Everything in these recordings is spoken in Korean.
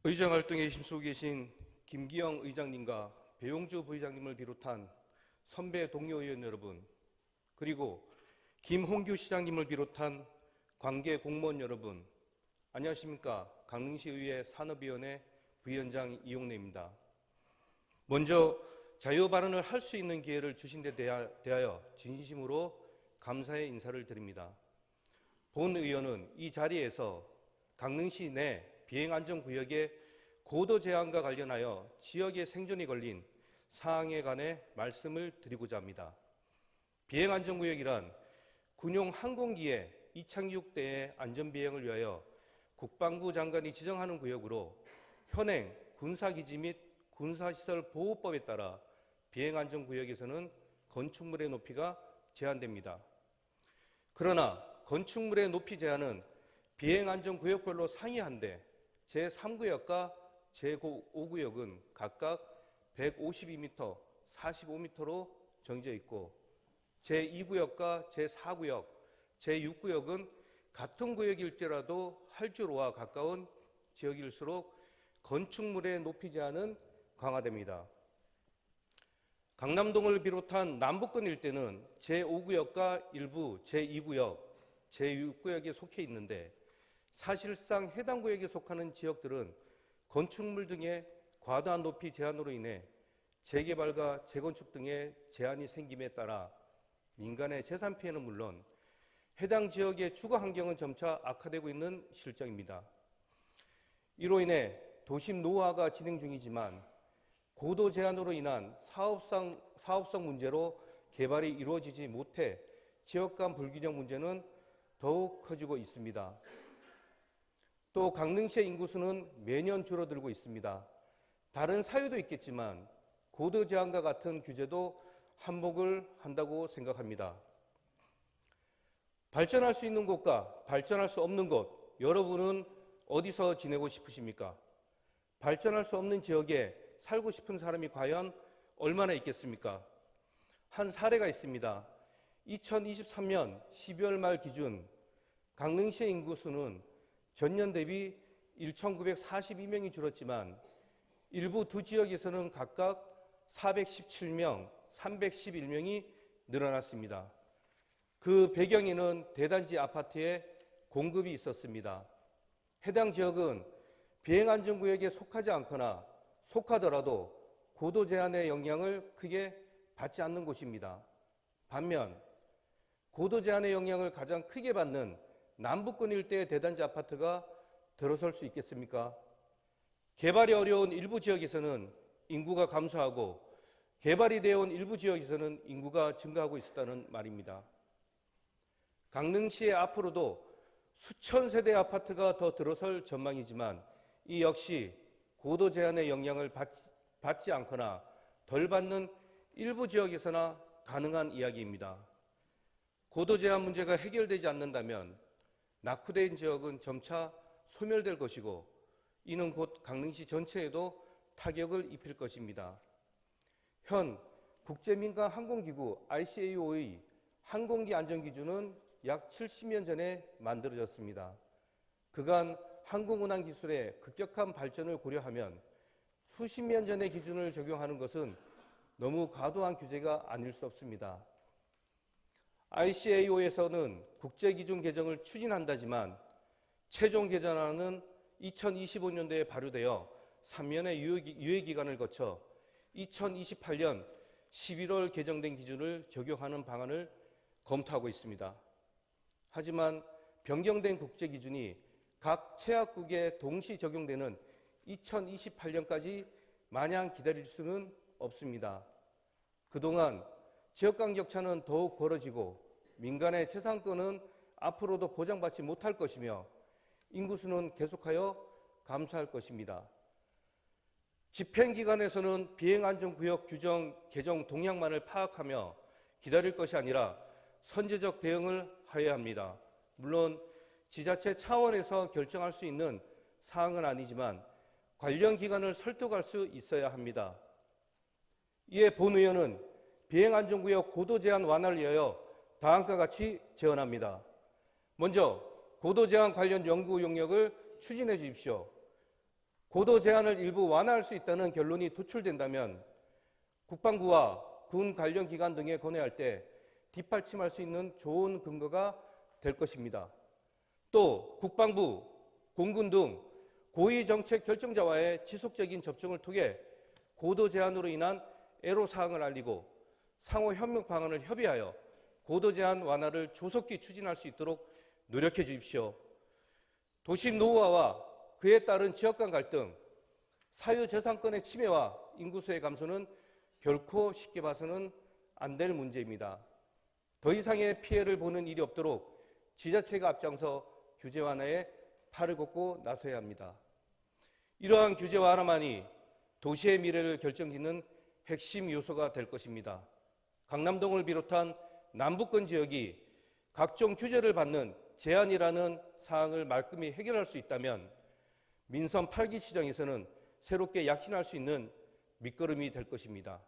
의정 활동에 힘쓰고 계신 김기영 의장님과 배용주 부의장님을 비롯한 선배 동료 의원 여러분, 그리고 김홍규 시장님을 비롯한 관계 공무원 여러분, 안녕하십니까. 강릉시의회 산업위원회 부위원장 이용래입니다. 먼저 자유 발언을 할 수 있는 기회를 주신 데 대하여 진심으로 감사의 인사를 드립니다. 본 의원은 이 자리에서 강릉시 내 비행안전구역의 고도 제한과 관련하여 지역의 생존이 걸린 사항에 관해 말씀을 드리고자 합니다. 비행안전구역이란 군용 항공기의 이착륙대의 안전비행을 위하여 국방부 장관이 지정하는 구역으로 현행 군사기지 및 군사시설 보호법에 따라 비행안전구역에서는 건축물의 높이가 제한됩니다. 그러나 건축물의 높이 제한은 비행안전구역별로 상이한데 제3구역과 제5구역은 각각 152m, 45m로 정해져 있고 제2구역과 제4구역, 제6구역은 같은 구역일지라도 활주로와 가까운 지역일수록 건축물의 높이 제한은 강화됩니다. 강남동을 비롯한 남북권 일대는 제5구역과 일부 제2구역, 제6구역에 속해 있는데 사실상 해당 구역에 속하는 지역들은 건축물 등의 과다한 높이 제한으로 인해 재개발과 재건축 등의 제한이 생김에 따라 민간의 재산 피해는 물론 해당 지역의 주거 환경은 점차 악화되고 있는 실정입니다. 이로 인해 도심 노후화가 진행 중이지만 고도 제한으로 인한 사업성 문제로 개발이 이루어지지 못해 지역 간 불균형 문제는 더욱 커지고 있습니다. 또 강릉시의 인구수는 매년 줄어들고 있습니다. 다른 사유도 있겠지만 고도 제한과 같은 규제도 한몫을 한다고 생각합니다. 발전할 수 있는 곳과 발전할 수 없는 곳, 여러분은 어디서 지내고 싶으십니까? 발전할 수 없는 지역에 살고 싶은 사람이 과연 얼마나 있겠습니까? 한 사례가 있습니다. 2023년 12월 말 기준 강릉시의 인구수는 전년 대비 1,942명이 줄었지만 일부 두 지역에서는 각각 417명, 311명이 늘어났습니다. 그 배경에는 대단지 아파트의 공급이 있었습니다. 해당 지역은 비행안전구역에 속하지 않거나 속하더라도 고도 제한의 영향을 크게 받지 않는 곳입니다. 반면 고도 제한의 영향을 가장 크게 받는 남북권 일대의 대단지 아파트가 들어설 수 있겠습니까? 개발이 어려운 일부 지역에서는 인구가 감소하고 개발이 되어 온 일부 지역에서는 인구가 증가하고 있었다는 말입니다. 강릉시에 앞으로도 수천 세대의 아파트가 더 들어설 전망이지만 이 역시 고도 제한의 영향을 받지 않거나 덜 받는 일부 지역에서나 가능한 이야기입니다. 고도 제한 문제가 해결되지 않는다면 낙후된 지역은 점차 소멸될 것이고 이는 곧 강릉시 전체에도 타격을 입힐 것입니다. 현 국제민간 항공기구 ICAO의 항공기 안전기준은 약 70년 전에 만들어졌습니다. 그간 항공운항 기술의 급격한 발전을 고려하면 수십 년 전의 기준을 적용하는 것은 너무 과도한 규제가 아닐 수 없습니다. ICAO에서는 국제기준 개정을 추진한다지만 최종 개정안은 2025년도에 발효되어 3년의 유예기간을 거쳐 2028년 11월 개정된 기준을 적용하는 방안을 검토하고 있습니다. 하지만 변경된 국제기준이 각 채약국에 동시 적용되는 2028년까지 마냥 기다릴 수는 없습니다. 그동안 지역간 격차는 더욱 벌어지고 민간의 재산권은 앞으로도 보장받지 못할 것이며 인구수는 계속하여 감소할 것입니다. 집행기관에서는 비행안전구역 규정 개정 동향만을 파악하며 기다릴 것이 아니라 선제적 대응을 하여야 합니다. 물론 지자체 차원에서 결정할 수 있는 사항은 아니지만 관련 기관을 설득할 수 있어야 합니다. 이에 본 의원은 비행안전구역 고도 제한 완화를 위하여 다음과 같이 제언합니다. 먼저 고도 제한 관련 연구 용역을 추진해 주십시오. 고도 제한을 일부 완화할 수 있다는 결론이 도출된다면 국방부와 군 관련 기관 등에 건의할 때 뒷받침할 수 있는 좋은 근거가 될 것입니다. 또 국방부, 공군 등 고위 정책 결정자와의 지속적인 접촉을 통해 고도 제한으로 인한 애로사항을 알리고 상호 협력 방안을 협의하여 고도 제한 완화를 조속히 추진할 수 있도록 노력해 주십시오. 도심 노후화와 그에 따른 지역 간 갈등, 사유재산권의 침해와 인구수의 감소는 결코 쉽게 봐서는 안 될 문제입니다. 더 이상의 피해를 보는 일이 없도록 지자체가 앞장서 규제 완화에 팔을 걷고 나서야 합니다. 이러한 규제 완화만이 도시의 미래를 결정짓는 핵심 요소가 될 것입니다. 강남동을 비롯한 남부권 지역이 각종 규제를 받는 제한이라는 사항을 말끔히 해결할 수 있다면 민선 8기 시장에서는 새롭게 약진할 수 있는 밑거름이 될 것입니다.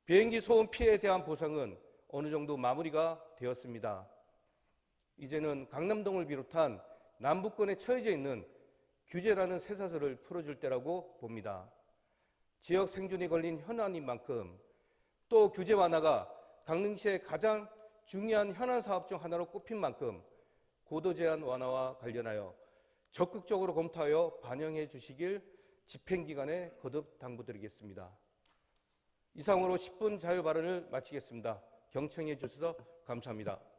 비행기 소음 피해에 대한 보상은 어느 정도 마무리가 되었습니다. 이제는 강남동을 비롯한 남부권에 처해져 있는 규제라는 쇠사슬을 풀어줄 때라고 봅니다. 지역 생존이 걸린 현안인 만큼 또 규제 완화가 강릉시의 가장 중요한 현안 사업 중 하나로 꼽힌 만큼 고도 제한 완화와 관련하여 적극적으로 검토하여 반영해 주시길 집행기관에 거듭 당부드리겠습니다. 이상으로 10분 자유 발언을 마치겠습니다. 경청해 주셔서 감사합니다.